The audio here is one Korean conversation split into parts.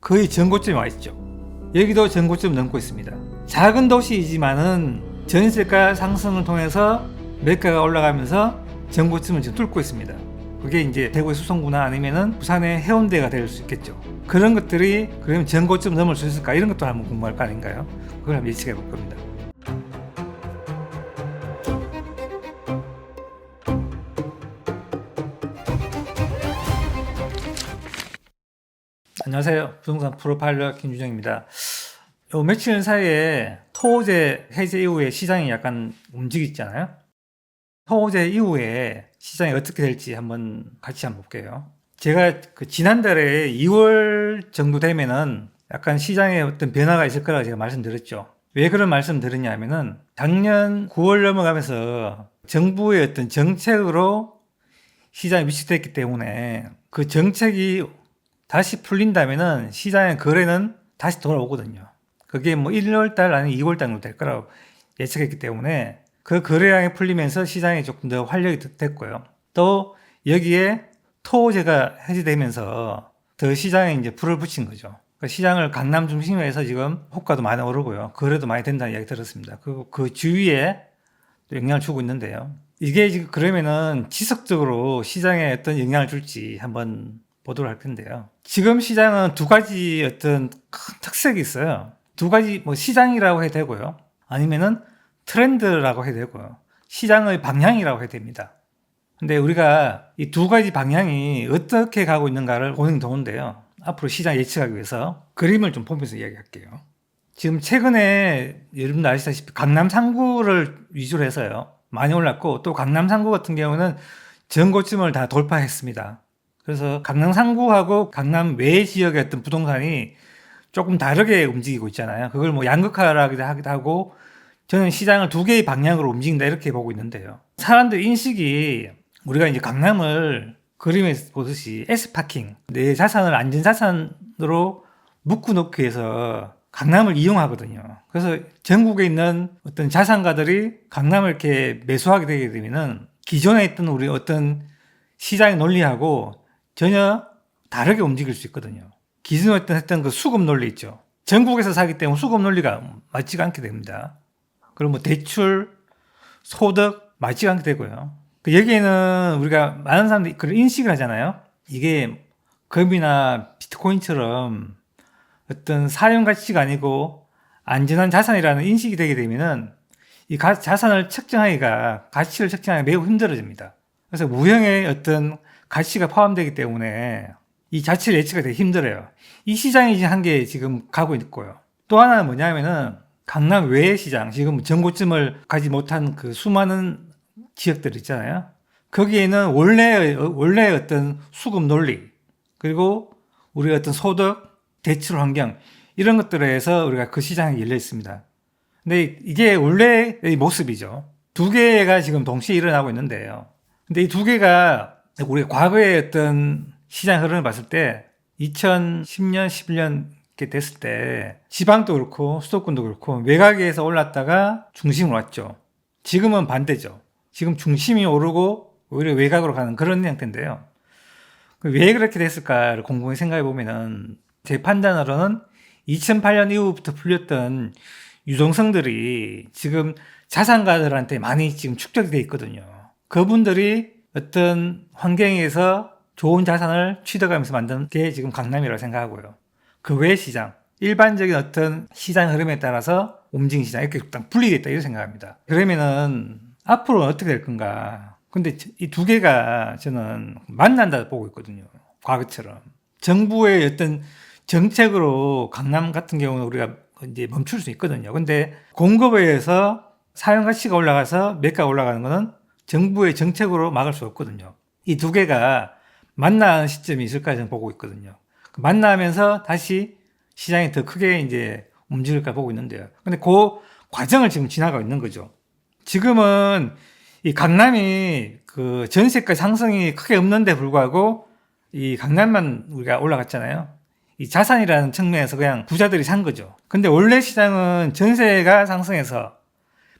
거의 전고점에 와 있죠. 여기도 전고점 넘고 있습니다. 작은 도시이지만은 전세가 상승을 통해서 매가가 올라가면서 전고점을 지금 뚫고 있습니다. 그게 이제 대구의 수성구나 아니면은 부산의 해운대가 될 수 있겠죠. 그런 것들이 그러면 전고점 넘을 수 있을까? 이런 것도 한번 궁금할 거 아닌가요? 그걸 한번 예측해 볼 겁니다. 안녕하세요. 부동산 프로파일러 김준영입니다. 요 며칠 사이에 토호제 해제 이후에 시장이 약간 움직이잖아요. 토호제 이후에 시장이 어떻게 될지 같이 한번 볼게요. 제가 지난달에 2월 정도 되면은 약간 시장에 어떤 변화가 있을 거라고 제가 말씀드렸죠. 왜 그런 말씀 드렸냐 하면은 작년 9월 넘어가면서 정부의 어떤 정책으로 시장이 위축됐기 때문에 그 정책이 다시 풀린다면은 시장의 거래는 다시 돌아오거든요. 그게 뭐 1월달 아니면 2월달 정도 될 거라고 예측했기 때문에 그 거래량이 풀리면서 시장이 조금 더 활력이 됐고요. 또 여기에 토호제가 해제되면서 더 시장에 이제 불을 붙인 거죠. 그 시장을 강남 중심으로 해서 지금 호가도 많이 오르고요. 거래도 많이 된다는 이야기 들었습니다. 그리고 그 주위에 또 영향을 주고 있는데요. 이게 지금 그러면은 지속적으로 시장에 어떤 영향을 줄지 한번 보도록 할 텐데요. 지금 시장은 두 가지 어떤 큰 특색이 있어요. 두 가지 뭐 시장이라고 해도 되고요. 아니면은 트렌드라고 해도 되고요. 시장의 방향이라고 해도 됩니다. 근데 우리가 이 두 가지 방향이 어떻게 가고 있는가를 보는 게 좋은데요. 앞으로 시장 예측하기 위해서 그림을 좀 보면서 이야기할게요. 지금 최근에 여러분들 아시다시피 강남 3구를 위주로 해서요. 많이 올랐고 또 강남 3구 같은 경우는 전고점을 다 돌파했습니다. 그래서 강남 3구하고 강남 외 지역의 어떤 부동산이 조금 다르게 움직이고 있잖아요. 그걸 뭐 양극화라기도 하기도 하고 저는 시장을 두 개의 방향으로 움직인다 이렇게 보고 있는데요. 사람들 인식이 우리가 이제 강남을 그림에서 보듯이 S파킹, 내 자산을 안전자산으로 묶어놓기 위해서 강남을 이용하거든요. 그래서 전국에 있는 어떤 자산가들이 강남을 이렇게 매수하게 되게 되면은 기존에 있던 우리 어떤 시장의 논리하고 전혀 다르게 움직일 수 있거든요. 기존에 했던 그 수급 논리 있죠. 전국에서 사기 때문에 수급 논리가 맞지가 않게 됩니다. 그리고 뭐 대출, 소득 맞지가 않게 되고요. 여기에는 우리가 많은 사람들이 그런 인식을 하잖아요. 이게 금이나 비트코인처럼 어떤 사용 가치가 아니고 안전한 자산이라는 인식이 되게 되면은 이 자산을 측정하기가 가치를 측정하기가 매우 힘들어집니다. 그래서 무형의 어떤 가치가 포함되기 때문에 이 자체를 예측하기 되게 힘들어요. 이 시장이 한계 지금 가고 있고요. 또 하나는 뭐냐면은 강남 외의 시장, 지금 전고점을 가지 못한 그 수많은 지역들 있잖아요. 거기에는 원래 어떤 수급 논리, 그리고 우리 어떤 소득, 대출 환경, 이런 것들에 의해서 우리가 그 시장이 열려 있습니다. 근데 이게 원래의 모습이죠. 두 개가 지금 동시에 일어나고 있는데요. 근데 이 두 개가 우리가 과거의 어떤 시장 흐름을 봤을 때 2010년, 11년 이렇게 됐을 때 지방도 그렇고 수도권도 그렇고 외곽에서 올랐다가 중심으로 왔죠. 지금은 반대죠. 지금 중심이 오르고 오히려 외곽으로 가는 그런 형태인데요. 왜 그렇게 됐을까를 곰곰이 생각해 보면은 제 판단으로는 2008년 이후부터 풀렸던 유동성들이 지금 자산가들한테 많이 지금 축적이 돼 있거든요. 그분들이 어떤 환경에서 좋은 자산을 취득하면서 만든 게 지금 강남이라고 생각하고요. 그 외 시장, 일반적인 어떤 시장 흐름에 따라서 움직이는 시장 이렇게 딱 분리되어 있다 이렇게 생각합니다. 그러면은 앞으로 어떻게 될 건가? 근데 이 두 개가 저는 만난다 보고 있거든요. 과거처럼. 정부의 어떤 정책으로 강남 같은 경우는 우리가 이제 멈출 수 있거든요. 근데 공급에 의해서 사용 가치가 올라가서 매가가 올라가는 거는 정부의 정책으로 막을 수 없거든요. 이 두 개가 만나는 시점이 있을까 저는 보고 있거든요. 만나면서 다시 시장이 더 크게 이제 움직일까 보고 있는데요. 근데 그 과정을 지금 지나가고 있는 거죠. 지금은 이 강남이 그 전세가 상승이 크게 없는데 불구하고 이 강남만 우리가 올라갔잖아요. 이 자산이라는 측면에서 그냥 부자들이 산 거죠. 근데 원래 시장은 전세가 상승해서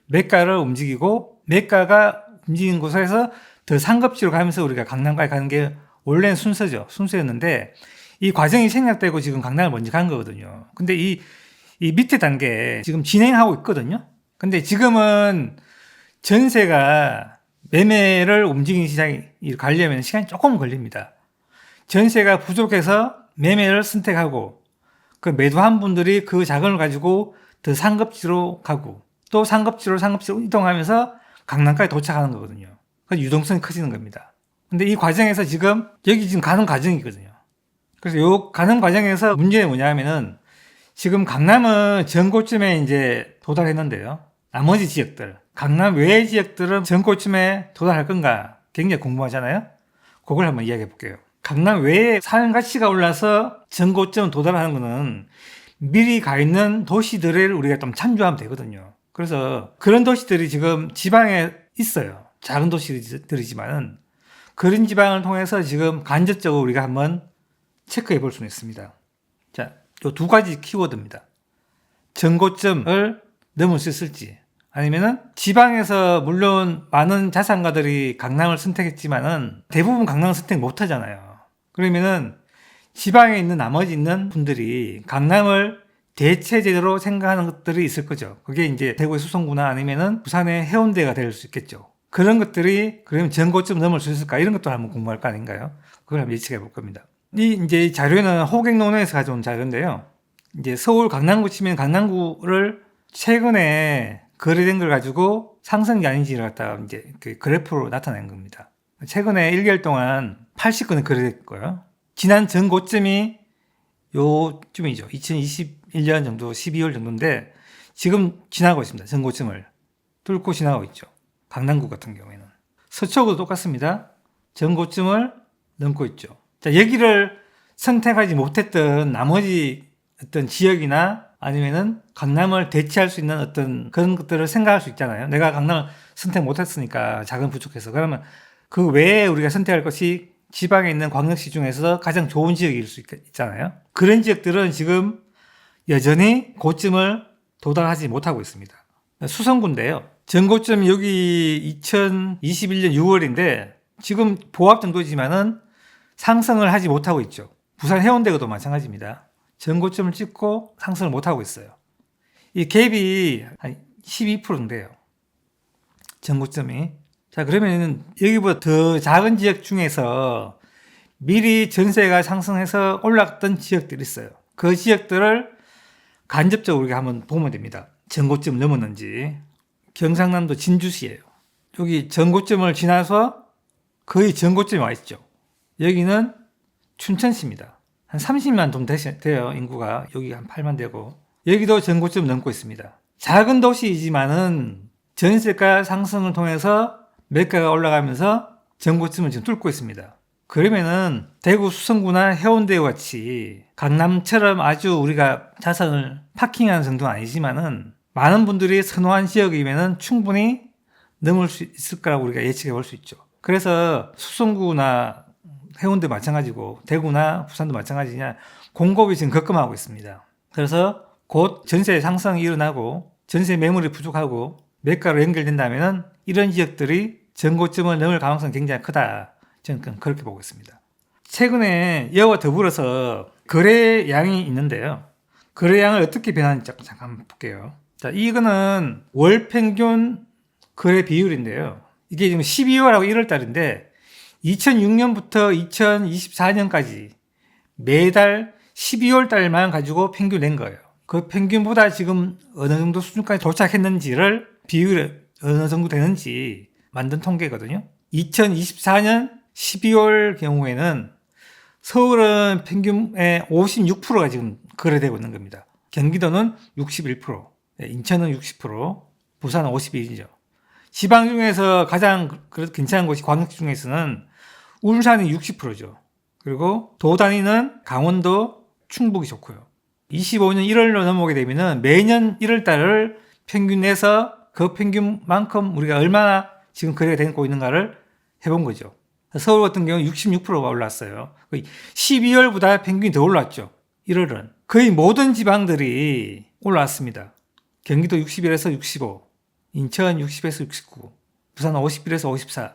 매가를 움직이고 매가가 움직이는 곳에서 더 상급지로 가면서 우리가 강남까지 가는 게 원래는 순서였는데 이 과정이 생략되고 지금 강남을 먼저 간 거거든요. 근데 이 밑에 단계 지금 진행하고 있거든요. 근데 지금은 전세가 매매를 움직이는 시장이 가려면 시간이 조금 걸립니다. 전세가 부족해서 매매를 선택하고 그 매도한 분들이 그 자금을 가지고 더 상급지로 가고 또 상급지로 이동하면서 강남까지 도착하는 거거든요. 그래서 유동성이 커지는 겁니다. 근데 이 과정에서 여기 지금 가는 과정이거든요. 그래서 요 가는 과정에서 문제는 뭐냐면은 지금 강남은 전고점에 이제 도달했는데요. 나머지 지역들, 강남 외의 지역들은 전고점에 도달할 건가 굉장히 궁금하잖아요. 그걸 한번 이야기해 볼게요. 강남 외에 사는 가치가 올라서 전고점 도달하는 거는 미리 가 있는 도시들을 우리가 좀 참조하면 되거든요. 그래서 그런 도시들이 지금 지방에 있어요. 작은 도시들이지만은 그런 지방을 통해서 지금 간접적으로 우리가 한번 체크해 볼 수는 있습니다. 자, 요 두 가지 키워드입니다. 전고점을 넘을 수 있을지, 아니면은 지방에서 물론 많은 자산가들이 강남을 선택했지만은 대부분 강남을 선택 못 하잖아요. 그러면은 지방에 있는 나머지 있는 분들이 강남을 대체제로 생각하는 것들이 있을 거죠. 그게 이제 대구의 수성구나 아니면은 부산의 해운대가 될 수 있겠죠. 그런 것들이 그러면 전고점 넘을 수 있을까? 이런 것도 한번 궁금할 거 아닌가요? 그걸 한번 예측해 볼 겁니다. 이 자료는 호객논에서 가져온 자료인데요. 이제 서울 강남구 치면 강남구를 최근에 거래된 걸 가지고 상승이 아닌지를 갖다가 이제 그 그래프로 나타낸 겁니다. 최근에 1개월 동안 80건이 거래됐고요. 지난 전고점이 요쯤이죠. 2021년 정도 12월 정도인데 지금 지나고 있습니다. 전고점을 뚫고 지나고 있죠. 강남구 같은 경우에는. 서초구도 똑같습니다. 전고점을 넘고 있죠. 자, 여기를 선택하지 못했던 나머지 어떤 지역이나 아니면은 강남을 대체할 수 있는 어떤 그런 것들을 생각할 수 있잖아요. 내가 강남을 선택 못했으니까 자금 부족해서. 그러면 그 외에 우리가 선택할 것이 지방에 있는 광역시 중에서 가장 좋은 지역일 수 있잖아요. 그런 지역들은 지금 여전히 고점을 도달하지 못하고 있습니다. 수성구인데요. 전고점 여기 2021년 6월인데 지금 보합 정도지만은 상승을 하지 못하고 있죠. 부산 해운대도 마찬가지입니다. 전고점을 찍고 상승을 못하고 있어요. 이 갭이 한 12%인데요. 전고점이. 자, 그러면 여기보다 더 작은 지역 중에서 미리 전세가 상승해서 올랐던 지역들이 있어요. 그 지역들을 간접적으로 우리가 한번 보면 됩니다. 전고점을 넘었는지. 경상남도 진주시예요. 여기 전고점을 지나서 거의 전고점에 와 있죠. 여기는 춘천시입니다. 한 30만 좀 돼요, 인구가. 여기 한 8만 되고. 여기도 전고점 넘고 있습니다. 작은 도시이지만은 전세가 상승을 통해서 매가가 올라가면서 전고점을 지금 뚫고 있습니다. 그러면은 대구 수성구나 해운대와 같이 강남처럼 아주 우리가 자산을 파킹하는 정도는 아니지만은 많은 분들이 선호한 지역이면은 충분히 넘을 수 있을 거라고 우리가 예측해 볼 수 있죠. 그래서 수성구나 해운대 마찬가지고 대구나 부산도 마찬가지냐 공급이 지금 급감하고 있습니다. 그래서 곧 전세 상승이 일어나고 전세 매물이 부족하고 매가로 연결된다면 이런 지역들이 전고점을 넘을 가능성이 굉장히 크다. 저는 그렇게 보고 있습니다. 최근에 이와 더불어서 거래량이 있는데요. 거래량을 어떻게 변하는지 잠깐 볼게요. 자, 이거는 월 평균 거래 비율인데요. 이게 지금 12월하고 1월 달인데 2006년부터 2024년까지 매달 12월 달만 가지고 평균 낸 거예요. 그 평균보다 지금 어느 정도 수준까지 도착했는지를 비율이 어느 정도 되는지 만든 통계거든요. 2024년 12월 경우에는 서울은 평균의 56%가 지금 거래되고 있는 겁니다. 경기도는 61%, 인천은 60%, 부산은 51%이죠. 지방 중에서 가장 괜찮은 곳이 광역시 중에서는 울산이 60%죠. 그리고 도 단위는 강원도, 충북이 좋고요. 25년 1월로 넘어오게 되면은 매년 1월 달을 평균 내서 그 평균만큼 우리가 얼마나 지금 거래가 되고 있는가를 해본 거죠. 서울 같은 경우는 66%가 올랐어요. 12월보다 평균이 더 올랐죠. 1월은. 거의 모든 지방들이 올랐습니다. 경기도 61에서 65, 인천 60에서 69, 부산은 51에서 54,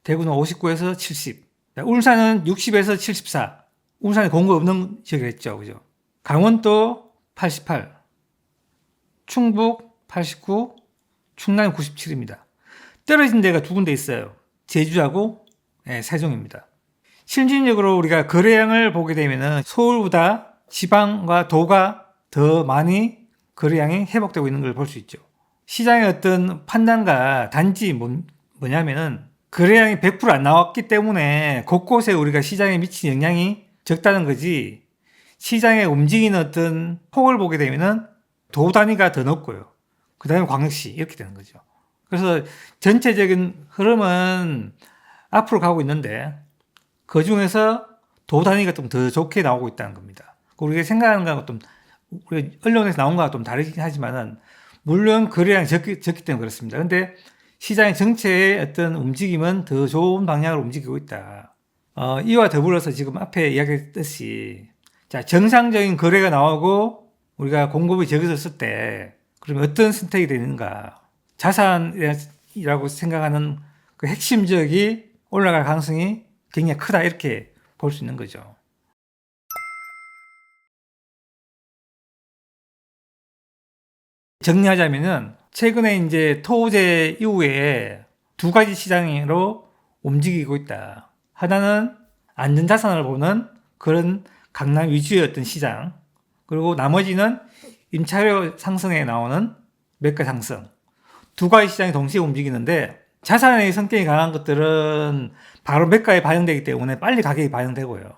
대구는 59에서 70, 울산은 60에서 74, 울산에 공급 없는 지역이랬죠. 그죠? 강원도 88, 충북 89, 충남 97입니다. 떨어진 데가 두 군데 있어요. 제주하고 세종입니다. 실질적으로 우리가 거래량을 보게 되면은 서울보다 지방과 도가 더 많이 거래량이 회복되고 있는 걸 볼 수 있죠. 시장의 어떤 판단과 단지 뭐냐면은 거래량이 100% 안 나왔기 때문에 곳곳에 우리가 시장에 미친 영향이 적다는 거지, 시장에 움직이는 어떤 폭을 보게 되면은 도 단위가 더 높고요. 그 다음에 광역시 이렇게 되는 거죠. 그래서 전체적인 흐름은 앞으로 가고 있는데 그 중에서 도 단위가 좀 더 좋게 나오고 있다는 겁니다. 우리가 생각하는 거하고 좀 우리 언론에서 나온 거와 좀 다르긴 하지만은 물론 거래량이 적기 때문에 그렇습니다. 근데 시장의 전체의 어떤 움직임은 더 좋은 방향으로 움직이고 있다. 이와 더불어서 지금 앞에 이야기했듯이, 자, 정상적인 거래가 나오고 우리가 공급이 적어졌을 때 그러면 어떤 선택이 되는가? 자산이라고 생각하는 그 핵심적이 올라갈 가능성이 굉장히 크다, 이렇게 볼 수 있는 거죠. 정리하자면은 최근에 이제 토호제 이후에 두 가지 시장으로 움직이고 있다. 하나는 안전자산을 보는 그런 강남 위주의 어떤 시장, 그리고 나머지는 임차료 상승에 나오는 매가 상승. 두 가지 시장이 동시에 움직이는데 자산의 성격이 강한 것들은 바로 매가에 반영되기 때문에 빨리 가격이 반영되고요.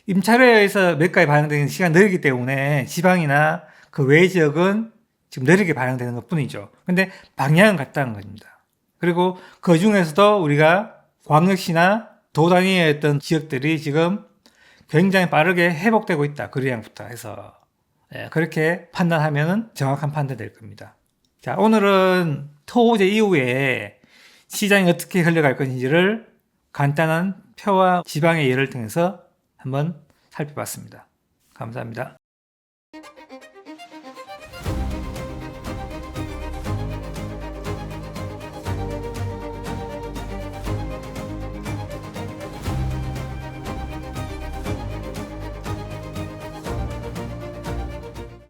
임차료에서 매가에 반영되는 시간이 느리기 때문에 지방이나 그 외 지역은 지금 느리게 반영되는 것 뿐이죠. 근데 방향은 같다는 겁니다. 그리고 그 중에서도 우리가 광역시나 도 단위의 어떤 지역들이 지금 굉장히 빠르게 회복되고 있다. 거래량부터 해서. 그렇게 판단하면 정확한 판단이 될 겁니다. 자, 오늘은 토호제 이후에 시장이 어떻게 흘러갈 것인지를 간단한 표와 지방의 예를 통해서 한번 살펴봤습니다. 감사합니다.